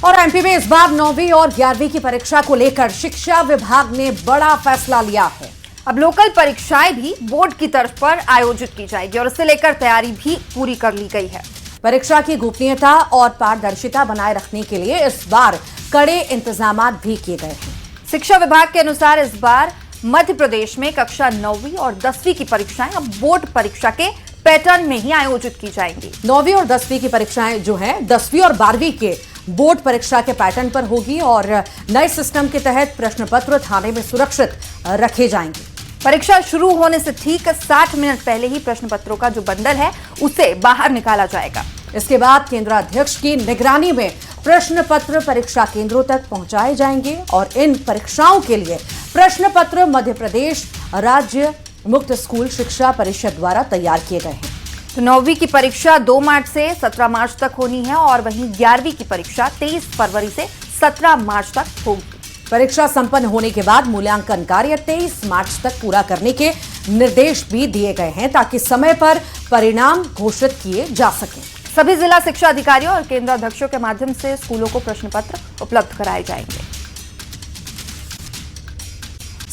और एमपी में इस बार 9वीं और 11वीं की परीक्षा को लेकर शिक्षा विभाग ने बड़ा फैसला लिया है। अब लोकल परीक्षाएं भी बोर्ड की तर्ज पर आयोजित की जाएगी और इसे लेकर तैयारी भी पूरी कर ली गई है। परीक्षा की गोपनीयता और पारदर्शिता बनाए रखने के लिए इस बार कड़े इंतजाम भी किए गए हैं। शिक्षा विभाग के अनुसार इस बार मध्य प्रदेश में कक्षा 9वीं और 10वीं की परीक्षाएं अब बोर्ड परीक्षा के पैटर्न में ही आयोजित की जाएंगी। 9वीं और 10वीं की परीक्षाएं जो है 10वीं और 12वीं के बोर्ड परीक्षा के पैटर्न पर होगी और नए सिस्टम के तहत प्रश्न पत्र थाने में सुरक्षित रखे जाएंगे। परीक्षा शुरू होने से ठीक 60 मिनट पहले ही प्रश्न पत्रों का जो बंडल है उसे बाहर निकाला जाएगा। इसके बाद केंद्राध्यक्ष की निगरानी में प्रश्न पत्र परीक्षा केंद्रों तक पहुंचाए जाएंगे और इन परीक्षाओं के लिए प्रश्न पत्र मध्य प्रदेश राज्य मुक्त स्कूल शिक्षा परिषद द्वारा तैयार किए गए हैं। तो 9वीं की परीक्षा 2 मार्च से 17 मार्च तक होनी है और वहीं 11वीं की परीक्षा 23 फरवरी से 17 मार्च तक होगी। परीक्षा संपन्न होने के बाद मूल्यांकन कार्य 23 मार्च तक पूरा करने के निर्देश भी दिए गए हैं ताकि समय पर परिणाम घोषित किए जा सकें। सभी जिला शिक्षा अधिकारियों और केंद्राध्यक्षों के माध्यम से स्कूलों को प्रश्न पत्र उपलब्ध कराए जाएंगे।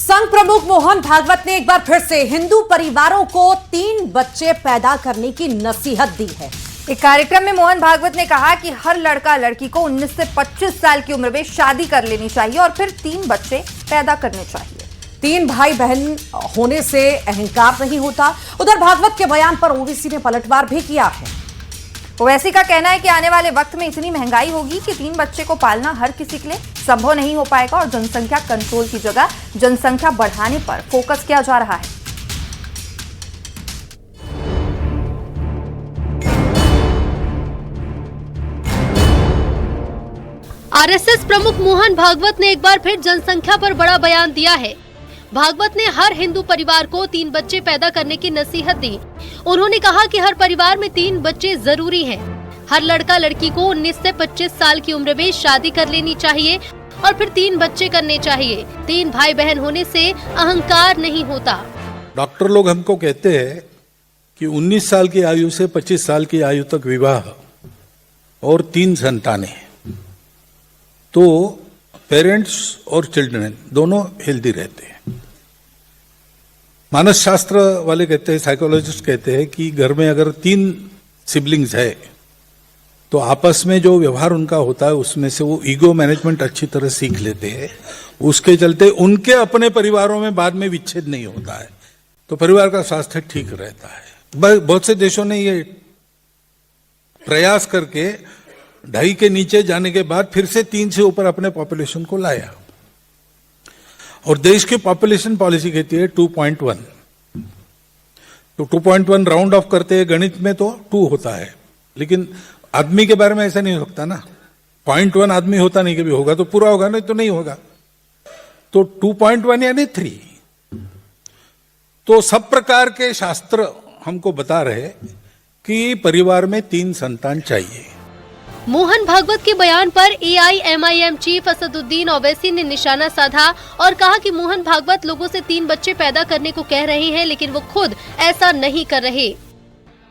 संघ प्रमुख मोहन भागवत ने एक बार फिर से हिंदू परिवारों को 3 बच्चे पैदा करने की नसीहत दी है। एक कार्यक्रम में मोहन भागवत ने कहा कि हर लड़का लड़की को 19 से 25 साल की उम्र में शादी कर लेनी चाहिए और फिर 3 बच्चे पैदा करने चाहिए। 3 भाई बहन होने से अहंकार नहीं होता। उधर भागवत के बयान पर ओवैसी ने पलटवार भी किया है। ओवैसी का कहना है कि आने वाले वक्त में इतनी महंगाई होगी कि 3 बच्चे को पालना हर किसी के लिए संभव नहीं हो पाएगा और जनसंख्या कंट्रोल की जगह जनसंख्या बढ़ाने पर फोकस किया जा रहा है। आरएसएस प्रमुख मोहन भागवत ने एक बार फिर जनसंख्या पर बड़ा बयान दिया है। भागवत ने हर हिंदू परिवार को 3 बच्चे पैदा करने की नसीहत दी। उन्होंने कहा कि हर परिवार में 3 बच्चे जरूरी हैं। हर लड़का लड़की को 19 से 25 साल की उम्र में शादी कर लेनी चाहिए और फिर 3 बच्चे करने चाहिए। 3 भाई बहन होने से अहंकार नहीं होता। डॉक्टर लोग हमको कहते हैं कि 19 साल की आयु से 25 साल की आयु तक विवाह और 3 संतानें, तो पेरेंट्स और चिल्ड्रन दोनों हेल्दी रहते हैं। मानस शास्त्र वाले कहते हैं, साइकोलॉजिस्ट कहते हैं कि घर में अगर 3 सिबलिंग्स है तो आपस में जो व्यवहार उनका होता है उसमें से वो ईगो मैनेजमेंट अच्छी तरह सीख लेते हैं। उसके चलते उनके अपने परिवारों में बाद में विच्छेद नहीं होता है, तो परिवार का स्वास्थ्य ठीक रहता है। बहुत से देशों ने ये प्रयास करके 2.5 के नीचे जाने के बाद फिर से 3 से ऊपर अपने पॉपुलेशन को लाया और देश की पॉपुलेशन पॉलिसी कहती है 2.1। तो 2.1 राउंड ऑफ करते हैं, गणित में तो 2 होता है, लेकिन आदमी के बारे में ऐसा नहीं हो सकता ना। 0.1 आदमी होता नहीं, कभी होगा तो पूरा होगा, नहीं तो नहीं होगा। तो 2.1 यानी 3। तो सब प्रकार के शास्त्र हमको बता रहे कि परिवार में 3 संतान चाहिए। मोहन भागवत के बयान पर एआईएमआईएम चीफ असदुद्दीन ओवैसी ने निशाना साधा और कहा कि मोहन भागवत लोगों से 3 बच्चे पैदा करने को कह रहे हैं, लेकिन वो खुद ऐसा नहीं कर रहे।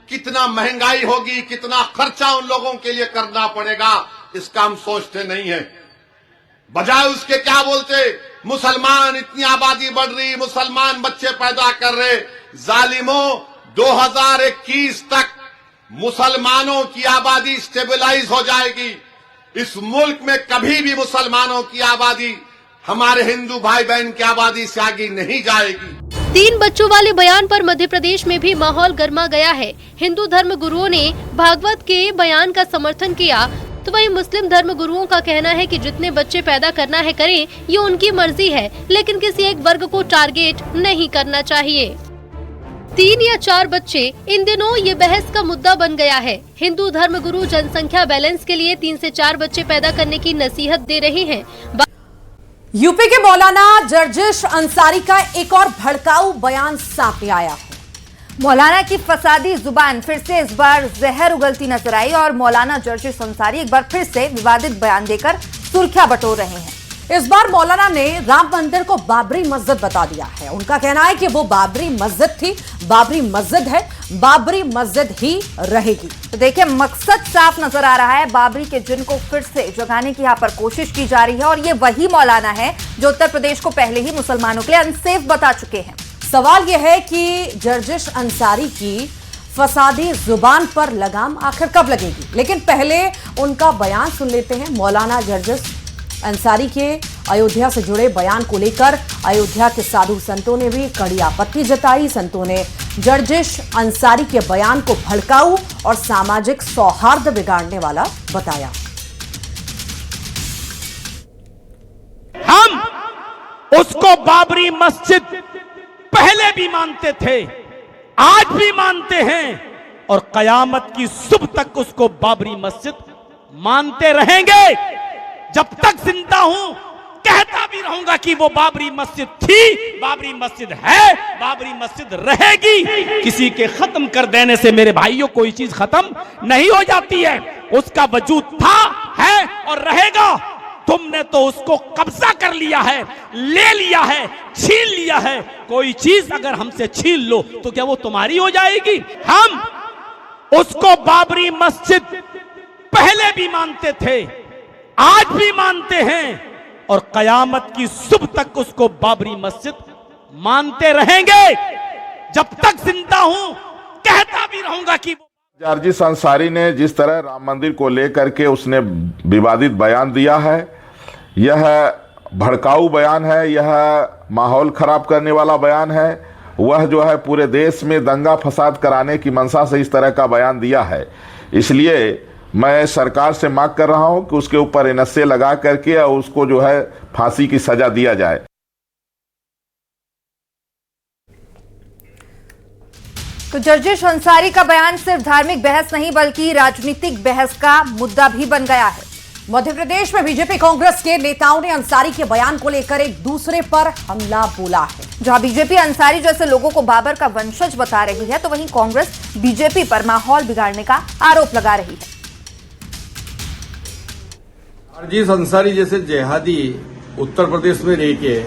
कितना महंगाई होगी, कितना खर्चा उन लोगों के लिए करना पड़ेगा, इसका हम सोचते नहीं है। बजाय उसके क्या बोलते, मुसलमान इतनी आबादी बढ़ रही, मुसलमान बच्चे पैदा कर रहे। जालिमों, 2021 तक मुसलमानों की आबादी स्टेबलाइज हो जाएगी। इस मुल्क में कभी भी मुसलमानों की आबादी हमारे हिंदू भाई बहन की आबादी से आगे नहीं जाएगी। 3 बच्चों वाले बयान पर मध्य प्रदेश में भी माहौल गर्मा गया है। हिंदू धर्म गुरुओं ने भागवत के बयान का समर्थन किया, तो वहीं मुस्लिम धर्म गुरुओं का कहना है कि जितने बच्चे पैदा करना है करें, ये उनकी मर्जी है, लेकिन किसी एक वर्ग को टारगेट नहीं करना चाहिए। 3 या 4 बच्चे, इन दिनों ये बहस का मुद्दा बन गया है। हिंदू धर्म गुरु जनसंख्या बैलेंस के लिए 3 से 4 बच्चे पैदा करने की नसीहत दे रहे हैं। यूपी के मौलाना जर्जिश अंसारी का एक और भड़काऊ बयान सामने आया है। मौलाना की फसादी जुबान फिर से इस बार जहर उगलती नजर आई और मौलाना जर्जिश अंसारी एक बार फिर से विवादित बयान देकर सुर्खियां बटोर रहे हैं। इस बार मौलाना ने राम मंदिर को बाबरी मस्जिद बता दिया है। उनका कहना है कि वो बाबरी मस्जिद थी, बाबरी मस्जिद है, बाबरी मस्जिद ही रहेगी। तो देखिए, मकसद साफ नजर आ रहा है। बाबरी के जिन को फिर से जगाने की यहाँ पर कोशिश की जा रही है, और ये वही मौलाना है जो उत्तर प्रदेश को पहले ही मुसलमानों के लिए अनसेफ बता चुके हैं। सवाल यह है कि जर्जिश अंसारी की फसादी जुबान पर लगाम आखिर कब लगेगी। लेकिन पहले उनका बयान सुन लेते हैं। मौलाना जर्जिश अंसारी के अयोध्या से जुड़े बयान को लेकर अयोध्या के साधु संतों ने भी कड़ी आपत्ति जताई। संतों ने जर्जिश अंसारी के बयान को भड़काऊ और सामाजिक सौहार्द बिगाड़ने वाला बताया। हम उसको बाबरी मस्जिद पहले भी मानते थे, आज भी मानते हैं, और कयामत की सुबह तक उसको बाबरी मस्जिद मानते रहेंगे। जब तक जिंदा हूं कहता भी रहूंगा कि वो बाबरी मस्जिद थी, बाबरी मस्जिद है, बाबरी मस्जिद रहेगी। किसी के खत्म कर देने से मेरे भाइयों कोई चीज खत्म नहीं हो जाती है। उसका वजूद था, है और रहेगा। तुमने तो उसको कब्जा कर लिया है, ले लिया है, छीन लिया है। कोई चीज अगर हमसे छीन लो तो क्या वो तुम्हारी हो जाएगी? हम उसको बाबरी मस्जिद पहले भी मानते थे, आज भी मानते हैं, और कयामत की सुबह तक उसको बाबरी मस्जिद मानते रहेंगे। जब तक जिंदा हूं कहता भी रहूंगा कि जर्जिश अंसारी ने जिस तरह राम मंदिर को लेकर के उसने विवादित बयान दिया है, यह भड़काऊ बयान है, यह माहौल खराब करने वाला बयान है। वह जो है पूरे देश में दंगा फसाद कराने की मंशा से इस तरह का बयान दिया है। इसलिए मैं सरकार से मांग कर रहा हूं कि उसके ऊपर एनएसए लगा करके और उसको जो है फांसी की सजा दिया जाए। तो जर्जिश अंसारी का बयान सिर्फ धार्मिक बहस नहीं बल्कि राजनीतिक बहस का मुद्दा भी बन गया है। मध्य प्रदेश में बीजेपी कांग्रेस के नेताओं ने अंसारी के बयान को लेकर एक दूसरे पर हमला बोला है। जहां बीजेपी अंसारी जैसे लोगों को बाबर का वंशज बता रही है, तो वहीं कांग्रेस बीजेपी पर माहौल बिगाड़ने का आरोप लगा रही है। जर्जिश अंसारी जैसे जिहादी उत्तर प्रदेश में रह के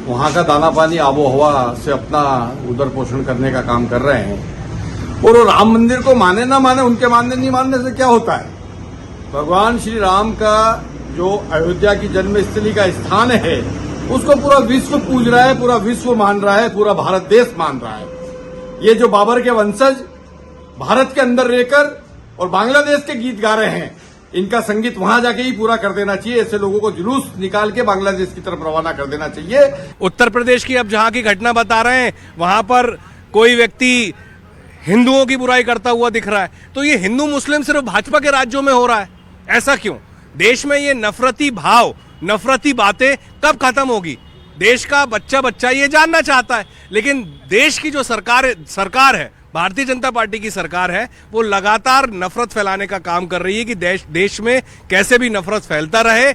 वहां का दाना पानी आबो हवा से अपना उदर पोषण करने का काम कर रहे हैं, और वो राम मंदिर को माने ना माने, उनके मानने नहीं मानने से क्या होता है। भगवान श्री राम का जो अयोध्या की जन्मस्थली का स्थान है, उसको पूरा विश्व पूज रहा है, पूरा विश्व मान रहा है, पूरा भारत देश मान रहा है। ये जो बाबर के वंशज भारत के अंदर रहकर और बांग्लादेश के गीत गा रहे हैं, इनका संगीत वहां जाके ही पूरा कर देना चाहिए। ऐसे लोगों को जुलूस निकाल के बांग्लादेश की तरफ रवाना कर देना चाहिए। उत्तर प्रदेश की अब जहां की घटना बता रहे हैं, वहां पर कोई व्यक्ति हिंदुओं की बुराई करता हुआ दिख रहा है। तो ये हिंदू मुस्लिम सिर्फ भाजपा के राज्यों में हो रहा है, ऐसा क्यों? देश में ये नफरती भाव, नफरती बातें कब खत्म होगी? देश का बच्चा बच्चा ये जानना चाहता है। लेकिन देश की जो सरकार है, भारतीय जनता पार्टी की सरकार है, वो लगातार नफरत फैलाने का काम कर रही है कि देश में कैसे भी नफरत फैलता रहे।